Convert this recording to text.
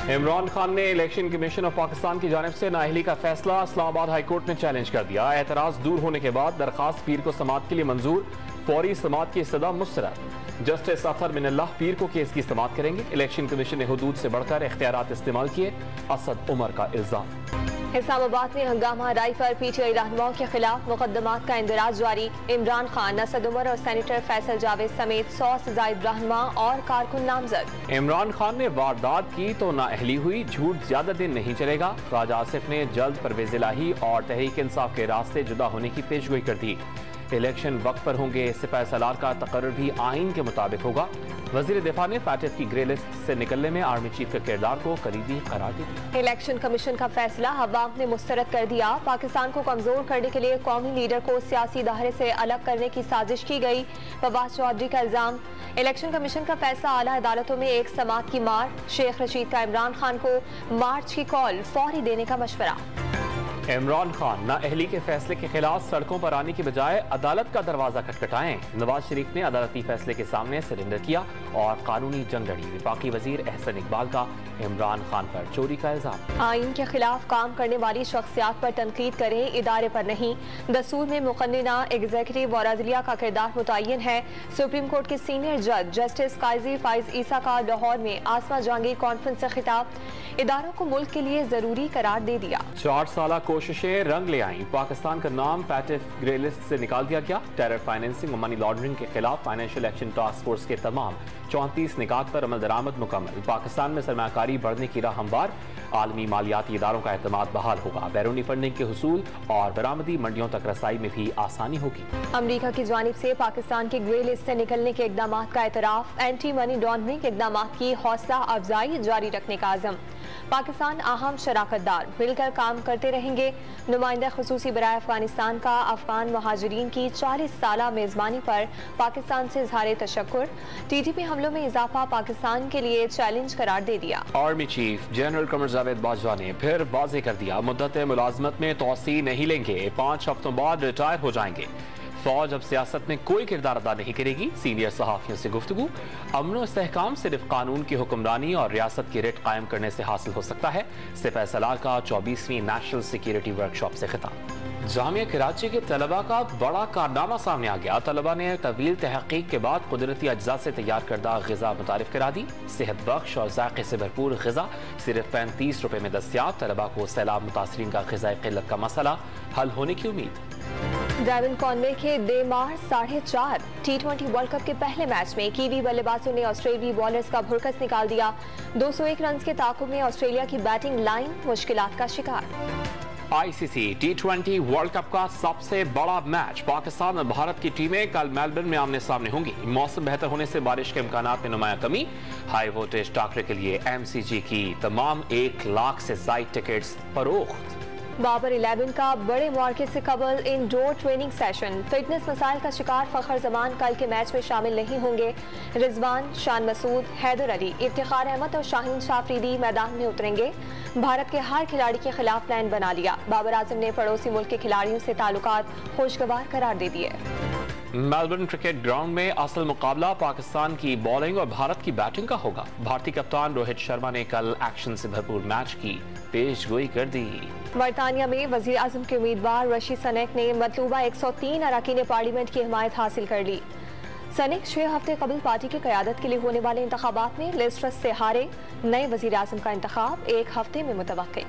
इमरान खान ने election commission of Pakistan की जानिब से नाअहली का फैसला इस्लामाबाद हाई कोर्ट में चैलेंज कर दिया। एतराज दूर होने के बाद दरखास्त पीर को समाअत के लिए मंजूर, फौरी समाअत की इस्तदा मुस्तरद। जस्टिस अफर मिनल्लाह पीर को केस की समाअत करेंगे। इलेक्शन कमीशन ने हुदूद से बढ़कर इख्तियारात इस्तेमाल किए, असद उमर का इल्जाम। इस्लामाबाद में हंगामा हराई पर पीटीआई रहनुमाओं के खिलाफ मुकदमात का इंदराज जारी। इमरान खान, असद उमर और सेनेटर फैसल जावेद समेत 100 से जायद रहनुमा और कारकुन नामजद। इमरान खान ने वारदात की तो नाअहली हुई, झूठ ज्यादा दिन नहीं चलेगा। ख्वाजा आसिफ ने जल्द परवेज इलाही और तहरीक इंसाफ के रास्ते जुदा होने की पेशगोई कर दी। इलेक्शन वक्त पर होंगे, सिपाही सलार का तकर्रुर भी आइन के मुताबिक होगा। वजीर दिफा ने फैटिफ की ग्रे लिस्ट से निकलने में आर्मी चीफ के किरदार को करीबी करार दी। इलेक्शन कमीशन का फैसला अवाम ने मुस्तरद कर दिया। पाकिस्तान को कमजोर करने के लिए कौमी लीडर को सियासी दायरे से अलग करने की साजिश की गई, फवाद चौधरी का इल्जाम। इलेक्शन कमीशन का फैसला आला अदालतों में एक समाअत की मार। शेख रशीद का इमरान खान को मार्च की कॉल फौरी देने का मशवरा। इमरान खान नाअहली के फैसले के खिलाफ सड़कों पर आने की बजाय अदालत का दरवाजा खटखटाएं। नवाज शरीफ ने अदालती फैसले के सामने सरेंडर किया और कानूनी जंग लड़ी। वफाकी वजीर एहसन इकबाल का इमरान खान पर चोरी का इल्जाम। आइन के खिलाफ काम करने वाली शख्सियात पर तनकीद करें, इदारे पर नहीं। दस्तूर में मुकन्निना, एग्जीक्यूटिव और अदलिया का किरदार मुतय्यन है। सुप्रीम कोर्ट के सीनियर जज जस्टिस काजी फाइज ईसा का लाहौर में आसमा जहांगीर कॉन्फ्रेंस से खिताब। इदारों को मुल्क के लिए जरूरी करार दे दिया। 4 साल कोशिशें रंग ले आईं। पाकिस्तान का नाम फैटिफ ग्रे लिस्ट से निकाल दिया गया। टेरर फाइनेंसिंग और मनी लॉन्ड्रिंग के खिलाफ फाइनेंशियल एक्शन टास्क फोर्स के तमाम 34 निकात पर अमल दरामद मुकम्मल। पाकिस्तान में सरमाकारी बढ़ने की राह हमवार। आलमी मालियाती इदारों का एतमाद बहाल होगा। बैरूनी फंडिंग के हुसूल और बरामदी मंडियों तक रसाई में भी आसानी होगी। अमरीका की जानिब से पाकिस्तान के ग्रे लिस्ट से निकलने के इकदाम का एतराफ। एंटी मनी लॉन्ड्रिंग इकदाम की हौसला अफजाई जारी रखने का आज़म। पाकिस्तान अहम शराकतदार मिलकर काम करते रहेंगे। नुमाइंदा खुसूसी बराए अफगानिस्तान का अफगान महाजरीन की 40 साला मेजबानी पर पाकिस्तान से इजहार तशक्कुर। TTP हमलों में इजाफा पाकिस्तान के लिए चैलेंज करार दे दिया। Army chief general Qamar Javed Bajwa ने फिर वाज़ेह कर दिया, मुद्दत मुलाजमत में तोसी नहीं लेंगे, 5 हफ्तों बाद रिटायर हो जाएंगे। फौज अब सियासत में कोई किरदार अदा नहीं करेगी। सीनियर सहाफियों से गुफ्तगू। अमन इस्तेहकाम सिर्फ कानून की हुक्मरानी और रियासत की रेट कायम करने से हासिल हो सकता है। सिपाही सलार का 24वीं नेशनल सिक्योरिटी वर्कशॉप से खिताब। जामिया कराची के तलबा का बड़ा कारनामा सामने आ गया। तलबा ने तवील तहकीक के बाद कुदरती अज्जा से तैयार करदा ग़िज़ा मुतारिफ करा दी। सेहत बख्श और जायके से भरपूर ग़िज़ा सिर्फ 35 रुपए में दस्तियाब। तलबा को सैलाब मुतासरीन का ग़िज़ाई क़िल्लत का मसला हल होने की उम्मीद। डेविन कॉनवे के देमार 4.5 T20 वर्ल्ड कप के पहले मैच में कीवी बल्लेबाजों ने ऑस्ट्रेलियाई बॉलर्स का भुरकस निकाल दिया। 201 रन के ताकुब में ऑस्ट्रेलिया की बैटिंग लाइन मुश्किलात का शिकार। ICC T20 वर्ल्ड कप का सबसे बड़ा मैच। पाकिस्तान और भारत की टीमें कल मेलबर्न में आमने सामने होंगी। मौसम बेहतर होने से बारिश के इम्कानात में नुमाया कमी। हाई वोल्टेज टाकरे के लिए MCG की तमाम 1 लाख से ज़ायद टिकट्स फरोख्त। बाबर 11 का बड़े मौके से कबल इंडोर ट्रेनिंग सेशन। फिटनेस मसाइल का शिकार फखर जमान कल के मैच में शामिल नहीं होंगे। रिजवान, शान मसूद, हैदर अली, इफ्तिखार अहमद और शाहीन शाफरीदी मैदान में उतरेंगे। भारत के हर खिलाड़ी के खिलाफ प्लान बना लिया। बाबर आजम ने पड़ोसी मुल्क के खिलाड़ियों से ताल्लुकात खुशगवार करार दे दिए। मेलबर्न क्रिकेट ग्राउंड में असल मुकाबला पाकिस्तान की बॉलिंग और भारत की बैटिंग का होगा। भारतीय कप्तान रोहित शर्मा ने कल एक्शन से भरपूर मैच की पेशगोई कर दी। बरतानिया में वजीर आजम के उम्मीदवार रशीद सनेक ने मतलूबा 103 अरकान पार्लियामेंट की हिमायत हासिल कर ली। सनेक 6 हफ्ते कबल पार्टी की क़यादत के लिए होने वाले इंतखाबात में लिस्ट्रस से हारे। नए वजीर आजम का इंतखाब 1 हफ्ते में मुतवक्किल।